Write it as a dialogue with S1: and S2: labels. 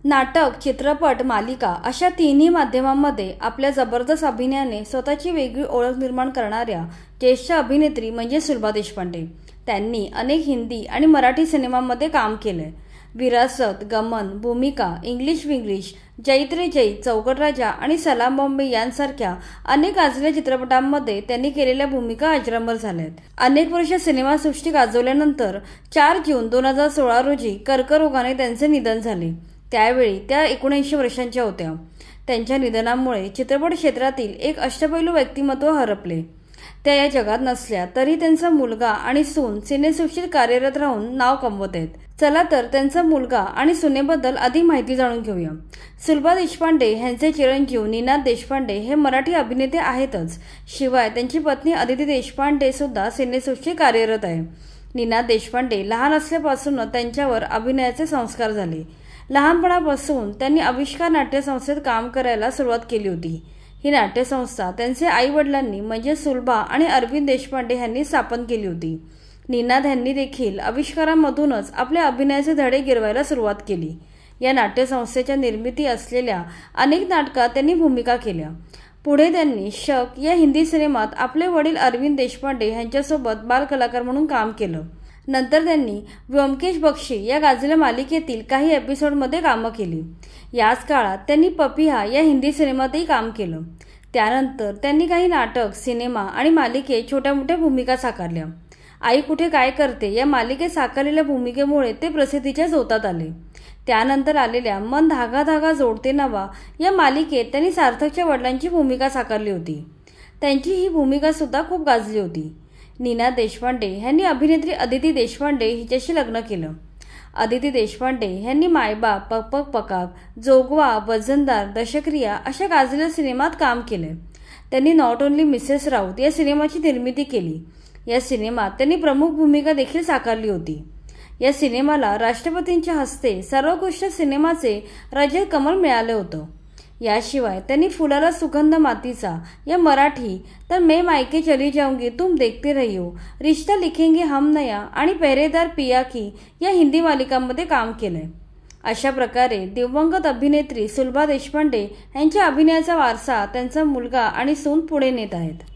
S1: नाटक, चित्रपट, मालिका अशा तिन्ही माध्यमांमध्ये आपल्या जबरदस्त अभिनयाने स्वतःची वेगळी ओळख निर्माण करणाऱ्या ज्येष्ठ अभिनेत्री म्हणजे सुलभा देशपांडे। त्यांनी अनेक हिंदी आणि मराठी सिनेमांमध्ये काम केले। विरासत, गमन, भूमिका, इंग्लिश विंग्लिश, जैत रे जैत, चौकट राजा आणि सलाम बॉम्बे यांसारख्या अनेक गाजलेल्या चित्रपटांमध्ये त्यांनी केलेल्या भूमिका अजरामर झाल्यात। अनेक वर्ष सिनेमासृष्टी गाजवल्यानंतर 4 जून 2016 रोजी कर्करोगाने त्यांचे निधन झाले। त्यावेळी त्या 79 वर्षांच्या होत्या। त्यांच्या निधनामुळे चित्रपट क्षेत्रातील एक अष्टपैलू व्यक्तिमत्व हरपले। त्या या जगात नसल्या तरी त्यांचा मुलगा आणि सून सिनेसृष्टीत कार्यरत राहून नाव कमवत आहेत। चला तर त्यांचा मुलगा आणि सुनेबद्दल अधिक माहिती जाणून घेऊया। सुलभा देशपांडे यांचे चिरंजीव निनाद देशपांडे हे मराठी अभिनेते आहेतच, शिवाय त्यांची पत्नी अदिती देशपांडे सुद्धा सिनेसृष्टीत कार्यरत आहे। निनाद देशपांडे लहान असल्यापासून त्यांच्यावर अभिनयाचे संस्कार झाले। लहानपणापासून त्यांनी आविष्कार नाट्यसंस्थेत काम करायला सुरुवात केली होती। ही नाट्यसंस्था त्यांचे आई वडिलांनी म्हणजे सुलभा आणि अरविंद देशपांडे यांनी स्थापन केली होती। निनाद यांनी देखील आविष्कारांमधूनच आपल्या अभिनयाचे धडे गिरवायला सुरुवात केली। या नाट्यसंस्थेच्या निर्मिती असलेल्या अनेक नाटकात त्यांनी भूमिका केल्या। पुढे त्यांनी शक या हिंदी सिनेमात आपले वडील अरविंद देशपांडे यांच्यासोबत बालकलाकार म्हणून काम केलं। नंतर त्यांनी व्योमकेश बक्षी या गाजलेल्या मालिकेतील काही एपिसोडमध्ये कामं केली। याच काळात त्यांनी पपिहा या हिंदी सिनेमातही काम केलं। त्यानंतर त्यांनी काही नाटक, सिनेमा आणि मालिकेत छोट्या मोठ्या भूमिका साकारल्या। आई कुठे काय करते या मालिकेत साकारलेल्या भूमिकेमुळे ते प्रसिद्धीच्या झोतात आले। त्यानंतर आलेल्या मन धागा धागा जोडते नवा या मालिकेत त्यांनी सार्थकच्या वडिलांची भूमिका साकारली होती। त्यांची ही भूमिका सुद्धा खूप गाजली होती। निनाद देशपांडे यांनी अभिनेत्री अदिती देशपांडे हिच्याशी लग्न केलं। अदिती देशपांडे यांनी मायबाप, पक पक पकाक, जोगवा, वजनदार, दशक्रिया अशा गाजलेल्या सिनेमात काम केले। त्यांनी नॉट ओनली मिसेस राऊत या सिनेमाची निर्मिती केली। या सिनेमात त्यांनी प्रमुख भूमिका देखील साकारली होती। या सिनेमाला राष्ट्रपतींच्या हस्ते सर्वोत्कृष्ट सिनेमाचे रजत कमल मिळाले होतं। याशिवाय त्यांनी फुलाला सुगंध मातीचा या मराठी, तर मैं मायके चली जाऊंगी, तुम देखते रहियो, रिश्ता लिखेंगे हम नया आणि पहरेदार पिया की या हिंदी मालिकांमध्ये काम केलंय। अशा प्रकारे दिवंगत अभिनेत्री सुलभा देशपांडे यांच्या अभिनयाचा वारसा त्यांचा मुलगा आणि सून पुढे नेत आहेत।